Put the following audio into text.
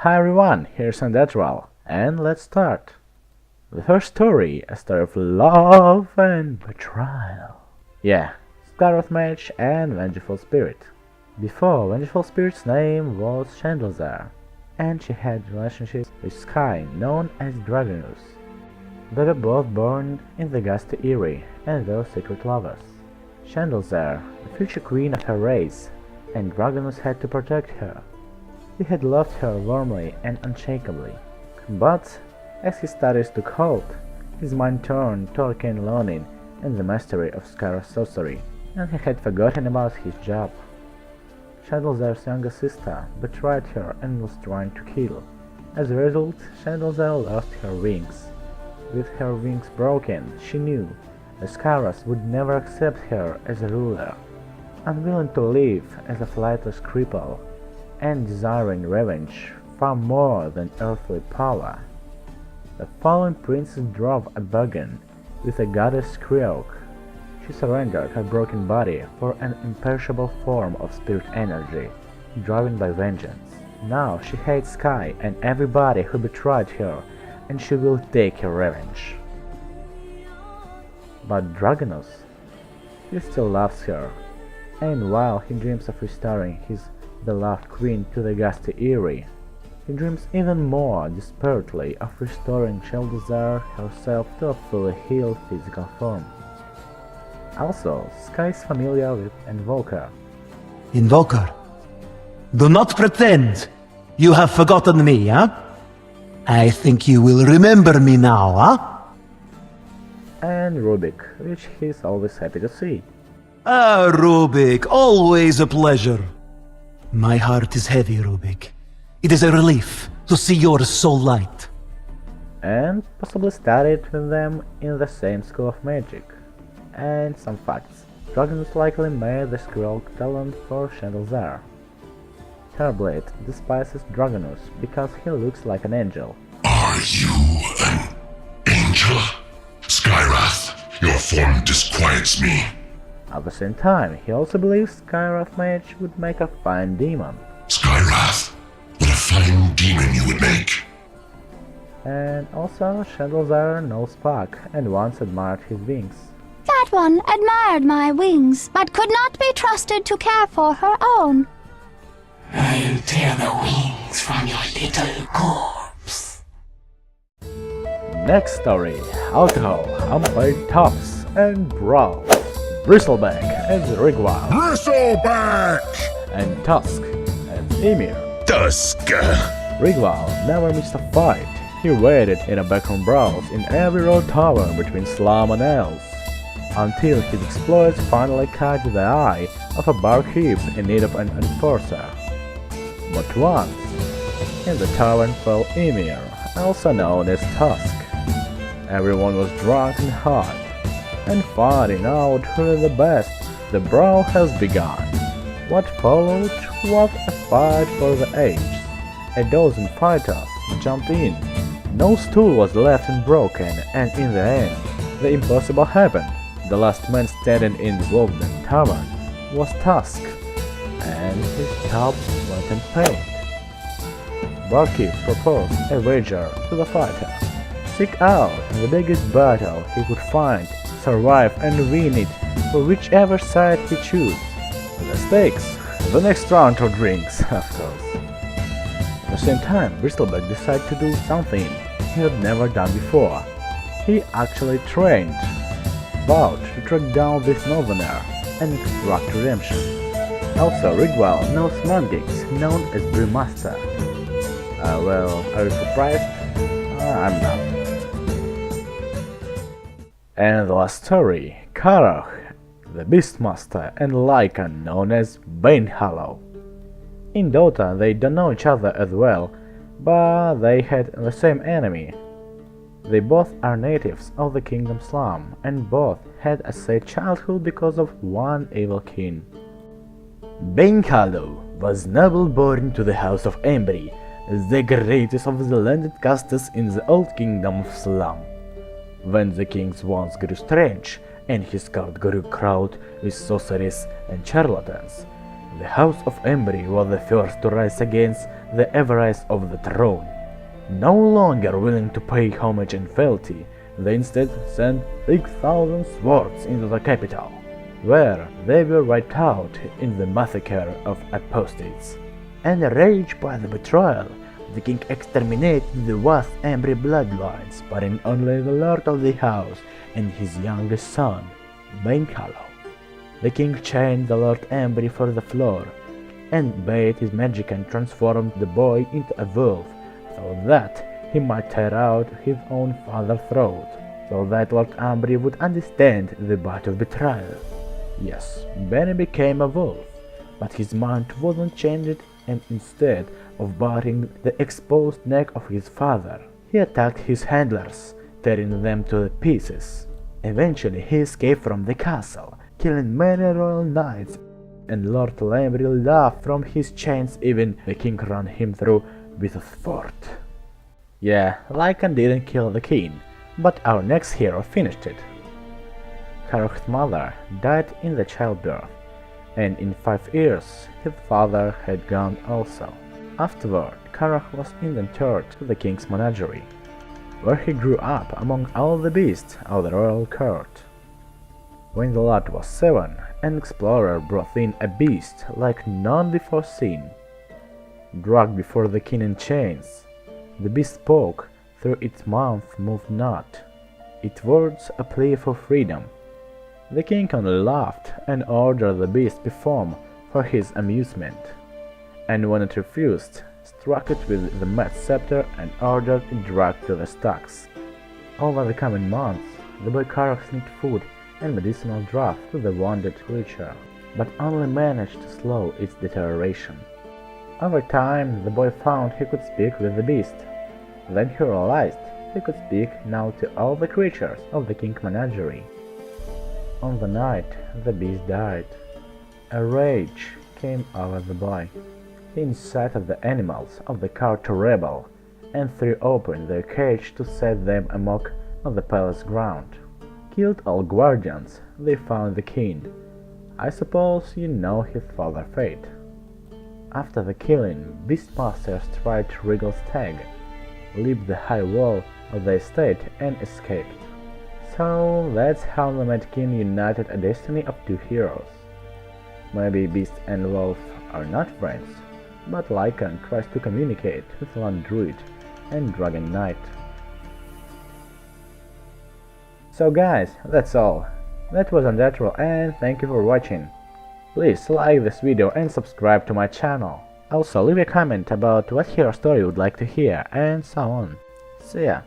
Hi everyone, here's Unnatural, and let's start. The first story, a story of love and betrayal. Yeah, Scarlet Mage and Vengeful Spirit. Before, Vengeful Spirit's name was Chandelier, and she had relationships with Sky, known as Dragonus. They were both born in the Gusty Eyrie, and were secret lovers. Chandelier, the future queen of her race, and Dragonus had to protect her. He had loved her warmly and unshakably, but as his studies took hold, his mind turned to arcane learning and the mastery of Skyra's sorcery, and he had forgotten about his job. Chandelier's younger sister betrayed her and was trying to kill. As a result, Chandelier lost her wings. With her wings broken, she knew the Skyras would never accept her as a ruler. Unwilling to live as a flightless cripple, and desiring revenge far more than earthly power, the fallen princess drove a bargain with a goddess Kriok. She surrendered her broken body for an imperishable form of spirit energy, driven by vengeance. Now she hates Sky and everybody who betrayed her, and she will take her revenge. But Dragonus, he still loves her, and while he dreams of restoring his beloved queen to the Gusty Eyrie, he dreams even more desperately of restoring Chandelier herself to a fully healed physical form. Also, Sky is familiar with Invoker. Invoker, do not pretend you have forgotten me, huh? I think you will remember me now, huh? And Rubik, which he's always happy to see. Ah, Rubik, always a pleasure. My heart is heavy, Rubik. It is a relief to see yours so light. And possibly studied with them in the same school of magic. And some facts. Dragonus likely made the scroll talent for Chandelier. Terblade despises Dragonus because he looks like an angel. Are you an angel? Skyrath, your form disquiets me. At the same time, he also believes Skyrath Mage would make a fine demon. Skyrath, what a fine demon you would make. And also, Chandelier knows Spark and once admired his wings. That one admired my wings, but could not be trusted to care for her own. I'll tear the wings from your little corpse. Next story, Alcohol, Unpaid Tops, and Brawl. Bristleback as Rigwile, Bristleback! and Tusk as Emir. Tusk! Rigwile never missed a fight. He waited in a backroom brawls in every road tower between Slum and Elves, until his exploits finally caught the eye of a barkeep in need of an enforcer. But once, in the tavern fell Emir, also known as Tusk. Everyone was drunk and hot, and finding out who is the best, the brawl has begun. What followed was a fight for the ages. A dozen fighters jumped in. No stool was left unbroken, and in the end, the impossible happened. The last man standing in the Wolfden Tavern was Tusk, and his top went unpaid. Barkeep proposed a wager to the fighter. Seek out the biggest battle he could find, survive and win it for whichever side he chooses. The stakes, the next round of drinks, of course. At the same time, Bristleback decided to do something he had never done before. He actually trained, vowed to track down this northerner and extract redemption. Also, Rigwile knows magics known as Brewmaster. Well, are you surprised? I'm not. And the last story, Karach, the Beastmaster and Lycan known as Banehallow. In Dota they don't know each other as well, but they had the same enemy. They both are natives of the Kingdom Slum, and both had a sad childhood because of one evil king. Banehallow was noble born to the house of Embry, the greatest of the landed casters in the old Kingdom of Slum. When the king's wants grew strange, and his court grew crowded with sorceries and charlatans, The House of Embry was the first to rise against the avarice of the throne. No longer willing to pay homage and fealty, they instead sent 6,000 swords into the capital, where they were wiped out in the massacre of apostates. Enraged by the betrayal, the king exterminated the vast Embry bloodline, sparing only the lord of the house and his youngest son, Baincalo. The king chained the Lord Embry for the floor, and bade his magician transform the boy into a wolf, so that he might tear out his own father's throat, so that Lord Embry would understand the bite of betrayal. Yes, Benny became a wolf, but his mind wasn't changed, and instead of baring the exposed neck of his father, he attacked his handlers, tearing them to pieces. Eventually he escaped from the castle, killing many royal knights, and Lord Embry laughed from his chains. Even the king ran him through with a sword. Yeah, Lycan didn't kill the king, but our next hero finished it. Karok's mother died in the childbirth, and in 5 years his father had gone also. Afterward, Karok was interred to the king's menagerie, where he grew up among all the beasts of the royal court. When the lad was 7, an explorer brought in a beast like none before seen. Dragged before the king in chains, the beast spoke, though its mouth moved not, its words a plea for freedom. The king only laughed and ordered the beast perform for his amusement, and when it refused, struck it with the mad scepter and ordered it dragged to the stocks. Over the coming months, the boy Karok sneaked food and medicinal draught to the wounded creature, but only managed to slow its deterioration. Over time, the boy found he could speak with the beast. Then he realized he could speak now to all the creatures of the king menagerie. On the night, the beast died. A rage came over the boy. He incited the animals of the court to rebel, and threw open their cage to set them amok on the palace ground. Killed all guardians, they found the king. I suppose you know his father's fate. After the killing, Beastmasters tried to wriggle Stag, leaped the high wall of the estate and escaped. So that's how the Mad King united a destiny of 2 heroes. Maybe Beast and Wolf are not friends, but Lycan tries to communicate with Land Druid and Dragon Knight. So guys, that's all. That was Unnatural, and thank you for watching. Please like this video and subscribe to my channel. Also leave a comment about what hero story you would like to hear, and so on. See ya.